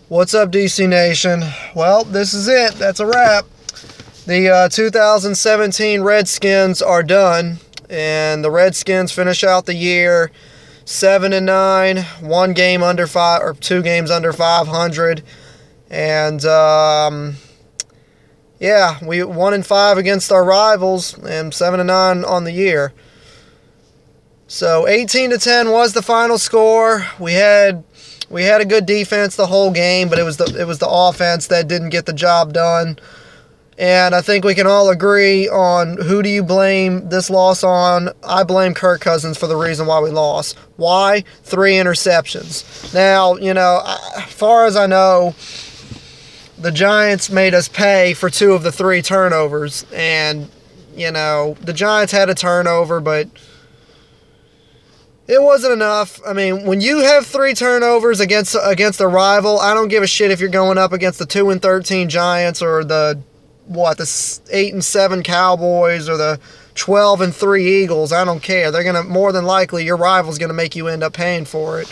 What's up, DC Nation? Well, this is it. That's a wrap. The 2017 Redskins are done, and the Redskins finish out the year 7-9, one game under 5 or 2 games under 500, and yeah, we 1-5 against our rivals and 7-9 on the year. So 18-10 was the final score. We had a good defense the whole game, but it was the offense that didn't get the job done. And I think we can all agree on who do you blame this loss on. I blame Kirk Cousins for the reason why we lost. Why? 3 interceptions. Now, as far as I know, the Giants made us pay for 2 of the 3 turnovers. And, the Giants had a turnover, but it wasn't enough. I mean, when you have 3 turnovers against a rival, I don't give a shit if you're going up against the 2-13 Giants or the 8-7 Cowboys or the 12-3 Eagles. I don't care. They're gonna, more than likely, your rival's gonna make you end up paying for it.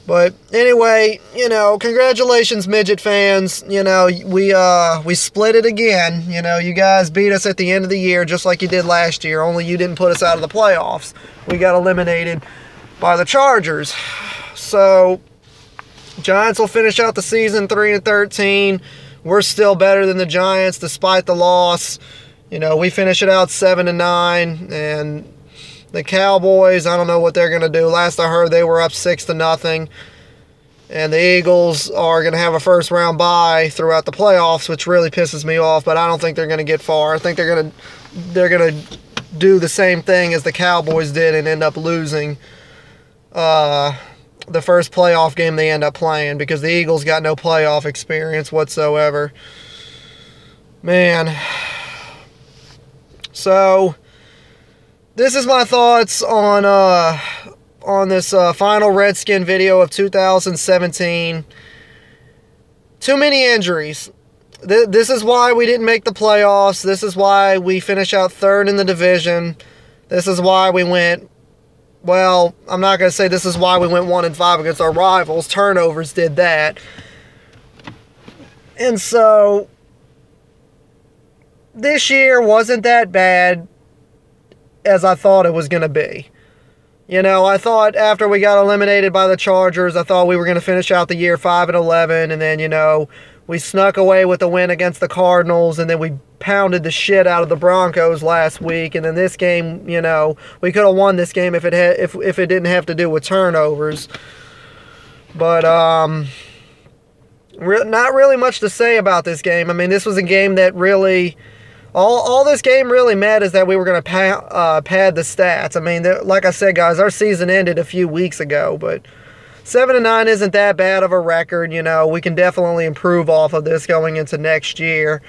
But anyway, congratulations, midget fans. We split it again. You guys beat us at the end of the year just like you did last year, only you didn't put us out of the playoffs. We got eliminated by the Chargers. So, Giants will finish out the season 3-13. We're still better than the Giants despite the loss. We finish it out 7-9, and the Cowboys, I don't know what they're going to do. Last I heard, they were up 6-0. And the Eagles are going to have a first-round bye throughout the playoffs, which really pisses me off, but I don't think they're going to get far. I think they're going to do the same thing as the Cowboys did and end up losing the first playoff game they end up playing, because the Eagles got no playoff experience whatsoever. Man. So, this is my thoughts on this final Redskin video of 2017. Too many injuries. This is why we didn't make the playoffs. This is why we finish out 3rd in the division. This is why we went, well, I'm not going to say this is why we went 1-5 against our rivals. Turnovers did that. And so, this year wasn't that bad as I thought it was going to be. I thought after we got eliminated by the Chargers, I thought we were going to finish out the year 5-11, and then, we snuck away with the win against the Cardinals, and then we pounded the shit out of the Broncos last week, and then this game, we could have won this game if it didn't have to do with turnovers. But not really much to say about this game. I mean, this was a game that really, all this game really meant is that we were going to pad the stats. I mean, like I said, guys, our season ended a few weeks ago, but 7-9 isn't that bad of a record. We can definitely improve off of this going into next year.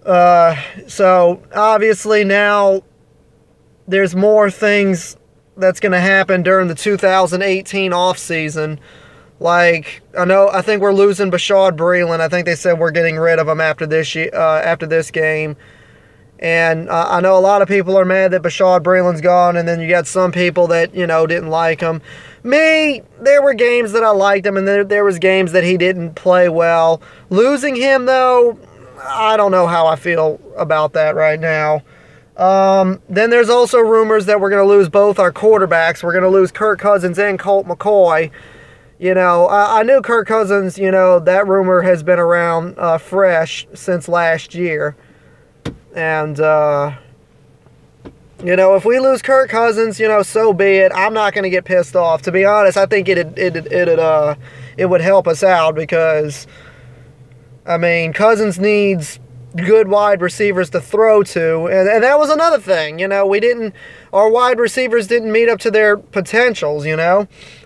So, obviously now there's more things that's going to happen during the 2018 offseason. Like, I think we're losing Bashaud Breeland. I think they said we're getting rid of him after this game. And I know a lot of people are mad that Bashaud Breeland's gone, and then you got some people that, didn't like him. Me, there were games that I liked him, and there was games that he didn't play well. Losing him, though, I don't know how I feel about that right now. Then there's also rumors that we're going to lose both our quarterbacks. We're going to lose Kirk Cousins and Colt McCoy. I knew Kirk Cousins, that rumor has been around fresh since last year. And, if we lose Kirk Cousins, so be it. I'm not going to get pissed off. To be honest, I think it would help us out because, I mean, Cousins needs good wide receivers to throw to, and that was another thing. Our wide receivers didn't meet up to their potentials.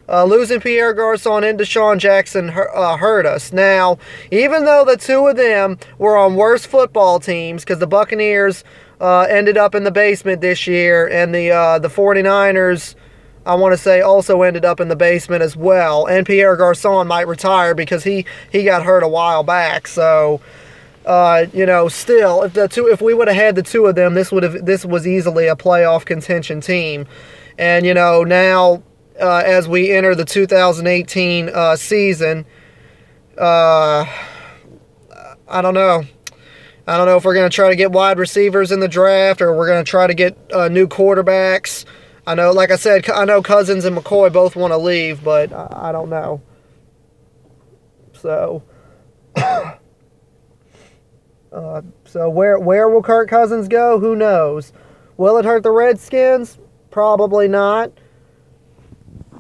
Losing Pierre Garçon and Deshaun Jackson hurt us. Now, even though the 2 of them were on worse football teams, because the Buccaneers ended up in the basement this year, and the 49ers, I want to say, also ended up in the basement as well. And Pierre Garçon might retire because he got hurt a while back. So, still, if we would have had the 2 of them, this was easily a playoff contention team. And now as we enter the 2018 season. I don't know. I don't know if we're going to try to get wide receivers in the draft or we're going to try to get new quarterbacks. I know, like I said, I know Cousins and McCoy both want to leave, but I don't know. So, so where will Kirk Cousins go? Who knows? Will it hurt the Redskins? Probably not.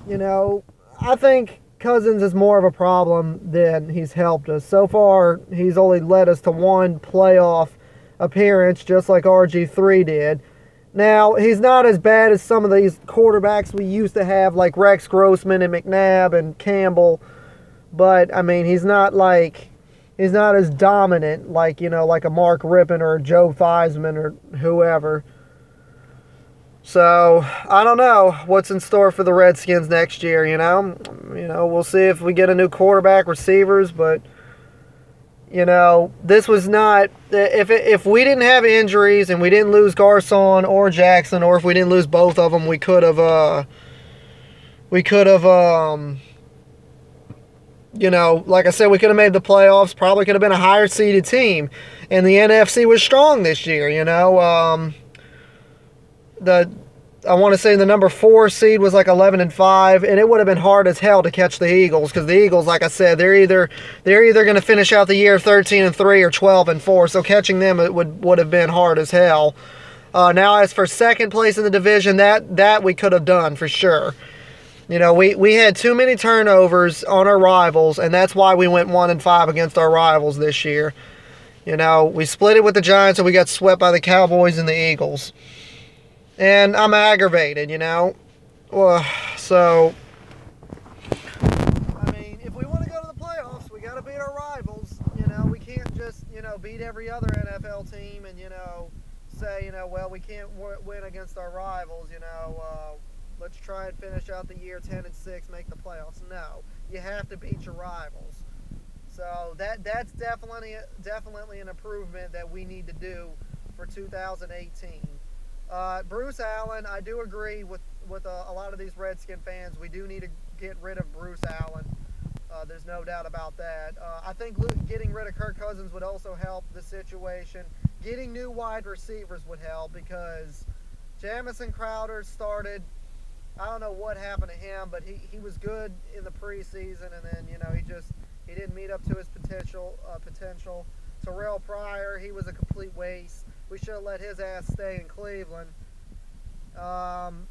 You know, I think Cousins is more of a problem than he's helped us. So far, he's only led us to one playoff appearance, just like RG3 did. Now, he's not as bad as some of these quarterbacks we used to have, like Rex Grossman and McNabb and Campbell. But, I mean, he's not as dominant like, you know, like a Mark Rippon or Joe Theismann or whoever. So, I don't know what's in store for the Redskins next year, you know. We'll see if we get a new quarterback, receivers, but, you know, this was not, if we didn't have injuries and we didn't lose Garcon or Jackson, or if we didn't lose both of them, we could have, you know, like I said, we could have made the playoffs, probably could have been a higher seeded team, and the NFC was strong this year, you know. I want to say the number 4 seed was like 11-5, and it would have been hard as hell to catch the Eagles, because the Eagles, like I said, they're either going to finish out the year 13-3 or 12-4. So catching them, it would have been hard as hell. Now, as for second place in the division, that we could have done for sure. You know, we had too many turnovers on our rivals, and that's why we went 1-5 against our rivals this year. You know, we split it with the Giants, and we got swept by the Cowboys and the Eagles. And I'm aggravated, you know. So, I mean, if we want to go to the playoffs, we got to beat our rivals. You know, we can't just, you know, beat every other NFL team and, you know, say, you know, well, we can't win against our rivals, you know. Let's try and finish out the year 10-6, make the playoffs. No, you have to beat your rivals. So that's definitely an improvement that we need to do for 2018. Bruce Allen, I do agree with a lot of these Redskin fans. We do need to get rid of Bruce Allen. There's no doubt about that. I think getting rid of Kirk Cousins would also help the situation. Getting new wide receivers would help, because Jamison Crowder started. I don't know what happened to him, but he was good in the preseason, and then, you know, he didn't meet up to his potential. Terrell Pryor, he was a complete waste. We should have let his ass stay in Cleveland.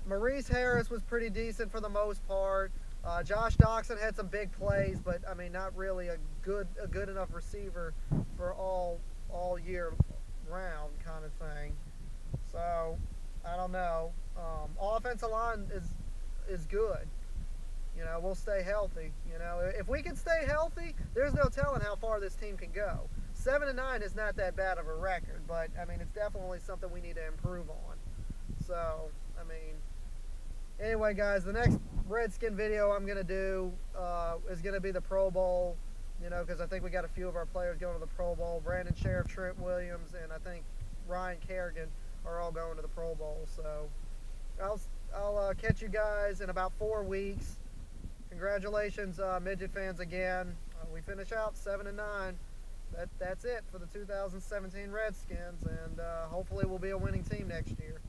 Maurice Harris was pretty decent for the most part. Josh Doxson had some big plays, but I mean, not really a good enough receiver for all year round kind of thing. So I don't know. Offensive line is good. You know, we'll stay healthy. You know, if we can stay healthy, there's no telling how far this team can go. 7-9 is not that bad of a record, but I mean, it's definitely something we need to improve on. So, I mean, anyway, guys, the next Redskin video I'm going to do is going to be the Pro Bowl, you know, because I think we got a few of our players going to the Pro Bowl. Brandon Sheriff, Trent Williams, and I think Ryan Kerrigan are all going to the Pro Bowl. So, I'll catch you guys in about 4 weeks. Congratulations, Midget fans, again. We finish out 7-9. That's it for the 2017 Redskins, and hopefully we'll be a winning team next year.